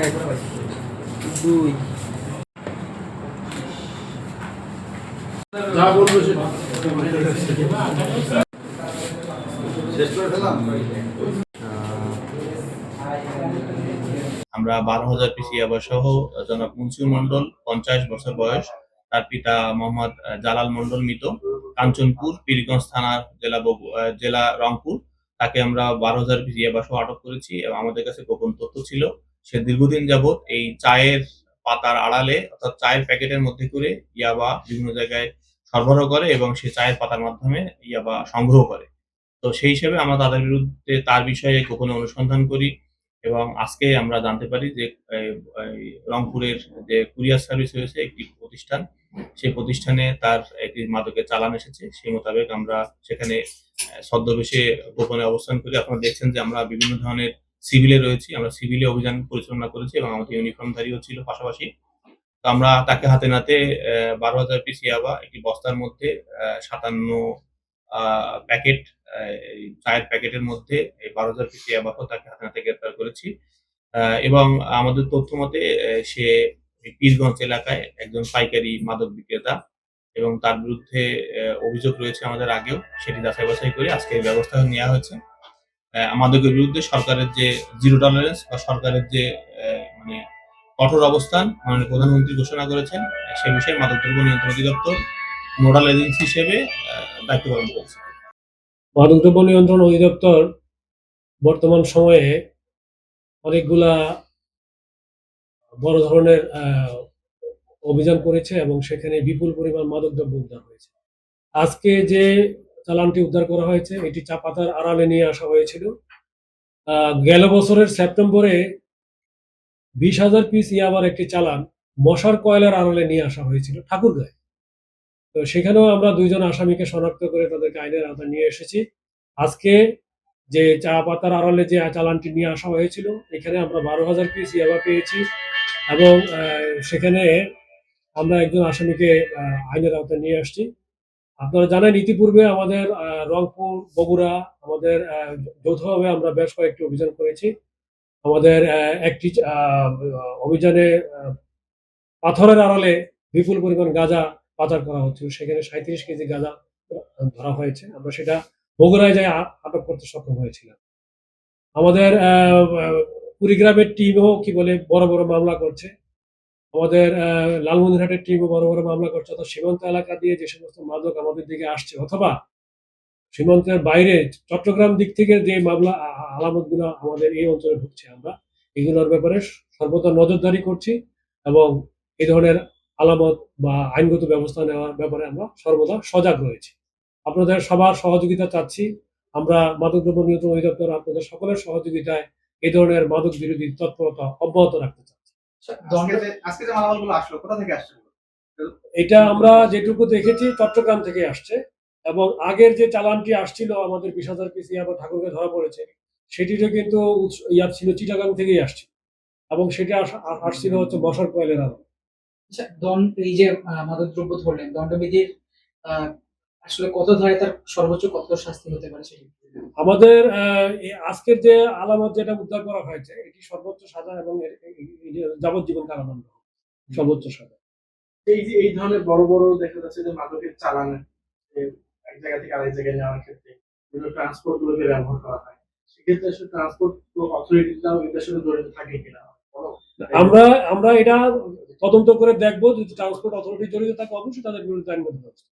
এক দুই যা বলবো সেটা শেষ করে ফেলাম। আমরা 12,000 পিস ইয়াবা সহ জনাব মুন্সির মন্ডল 50 বছর বয়স, তার পিতা মোহাম্মদ জালাল মন্ডল মৃত, কাঞ্চনপুর পীরগঞ্জ থানার জেলা রংপুর, তাকে আমরা 12,000 পিস ইয়াবা সহ আটক করেছি। এবং আমাদের কাছে গোপন তথ্য ছিল সে দীর্ঘদিন যাবৎ এই চায়ের পাতার আড়ালে অর্থাৎ চায়ের প্যাকেটের মধ্যে করে ইয়াবা বিভিন্ন জায়গায় সরবরাহ করে এবং সে চায়ের পাতার মাধ্যমে ইয়াবা সংগ্রহ করে। তো সেই হিসেবে আমরা তাদের বিরুদ্ধে তার বিষয়ে গোপনে অনুসন্ধান করি এবং আজকে আমরা জানতে পারি যে এই রংপুরের যে কুরিয়ার সার্ভিস রয়েছে একটি প্রতিষ্ঠান, সেই প্রতিষ্ঠানে তার একটি মাদকের চালান এসেছে। সেই মোতাবেক আমরা সেখানে ছদ্মবেশে গোপনে অবস্থান করি। আপনারা দেখছেন যে আমরা বিভিন্ন ধরনের সিভিলে রয়েছি, আমরা সিভিলে অভিযান পরিচালনা করেছি এবং আমাদের ইউনিফর্মধারীও ছিল পাশাপাশি। তো আমরা তাকে হাতে নাতে 12,000 পিস ইয়াবা একটি বস্তার মধ্যে 57 প্যাকেট এই চায়ের প্যাকেটের মধ্যে এই 12,000 পিস ইয়াবাসহ তাকে হাতে নাতে গ্রেপ্তার করেছি। এবং আমাদের তথ্য মতে সে পীরগঞ্জ এলাকায় একজন পাইকারি মাদক বিক্রেতা এবং তার বিরুদ্ধে অভিযোগ রয়েছে আমাদের আগেও। সেটি যাচাই বাছাই করে আজকে এই ব্যবস্থা নেওয়া হয়েছে। মাদকের বিরুদ্ধে সরকারের যে জিরো টলারেন্স বা সরকারের যে মানে কঠোর অবস্থান মাননীয় প্রধানমন্ত্রী ঘোষণা করেছেন, সে বিষয়ে মাদকদ্রব্য নিয়ন্ত্রণ অধিদপ্তর নোডাল এজেন্সি হিসেবে দায়িত্ব পালন করছে। মাদকদ্রব্য নিয়ন্ত্রণ অধিদপ্তর বর্তমান সময়ে অনেকগুলা বড় ধরনের অভিযান করেছে এবং সেখানে বিপুল পরিমাণ মাদকদ্রব্য উদ্ধার হয়েছে। আজকে যে চালানটি উদ্ধার করা হয়েছে এটি চা পাতার আড়ালে নিয়ে আসা হয়েছিল। গেল বছরের সেপ্টেম্বরে 20,000 পিস ইয়াবার একটি চালান মশার কয়েলের আড়ালে নিয়ে আসা হয়েছিল ঠাকুরগাঁয়ে। তো সেখানেও আমরা 2 জন আসামিকে শনাক্ত করে তাদেরকে আইনের আওতায় নিয়ে এসেছি। আজকে যে চা পাতার আড়ালে যে চালানটি নিয়ে আসা হয়েছিল এখানে আমরা 12,000 পিস ইয়াবা পেয়েছি এবং সেখানে আমরা একজন আসামিকে আইনের আওতায় নিয়ে আসছি। আপনারা জানেন ইতিপূর্বে আমাদের রংপুর, বগুড়া আমাদের যৌথভাবে আমরা বেশ কয়েকটি অভিযান করেছি। আমাদের একটি অভিযানে পাথরের আড়ালে বিপুল পরিমাণ গাঁজা পাচার করা হচ্ছিল, সেখানে 37 কেজি গাঁজা ধরা হয়েছে। আমরা সেটা বগুড়ায় যাই আটক করতে সক্ষম হয়েছিলাম। আমাদের কুড়িগ্রামের টিমও বড় বড় মামলা করছে। আমাদের লালমনিরহাটের টিমও বড় বড় মামলা করছে। অর্থাৎ সীমান্ত এলাকা দিয়ে যে সমস্ত মাদক আমাদের দিকে আসছে অথবা সীমান্তের বাইরে চট্টগ্রাম দিক থেকে যে মামলা আলামতগুলো আমাদের এই অঞ্চলে ঢুকছে, আমরা এগুলোর ব্যাপারে সর্বদা নজরদারি করছি এবং এই ধরনের আলামত বা আইনগত ব্যবস্থা নেওয়ার ব্যাপারে আমরা সর্বদা সজাগ রয়েছি। আপনাদের সবার সহযোগিতা চাচ্ছি। আমরা মাদকদ্রব্য নিয়ন্ত্রণ অধিদপ্তর আপনাদের সকলের সহযোগিতায় এই ধরনের মাদক বিরোধী তৎপরতা অব্যাহত রাখতে চাচ্ছি। আজকে যে মালামালগুলো আসলো কোথা থেকে আসছে? এটা আমরা যেটুকু দেখেছি চট্টগ্রাম থেকে আসছে এবং আগের যে চালানটি আসছিল আমাদের 20,000 পিস ইয়াবা ঠাকুরগাঁয়ে ধরা পড়েছে সেটিরও কিন্তু ছিল চিটাগাং থেকেই আসছে এবং সেটা আসছিল হচ্ছে মশার কয়েলের আড়ালে। আচ্ছা, এই যে মাদকদ্রব্য ধরলেন, দণ্ডবিধির আসলে কত ধারায় তার সর্বোচ্চ কত শাস্তি হতে পারে সেটি? আমাদের আজকের যে আলামত যেটা উদ্ধার করা হয়েছে এটি সর্বোচ্চ সাজা এবং যাবজ্জীবন কারাদণ্ড সর্বোচ্চ সাজা। এই ধরনের বড় বড় দেখা যাচ্ছে যে মাদকের চালান এক জায়গা থেকে আরেক জায়গায় নেওয়ার ক্ষেত্রে বিভিন্ন ট্রান্সপোর্ট গুলোকে ব্যবহার করা হয়, সেক্ষেত্রে আসলে ট্রান্সপোর্ট অথরিটিটাও এটার সাথে জড়িত থাকে কিনা? আমরা এটা তদন্ত করে দেখবো, যদি ট্রান্সপোর্ট অথরিটি জড়িত থাকে অবশ্যই তাদের বিরুদ্ধে আইনগত ব্যবস্থা।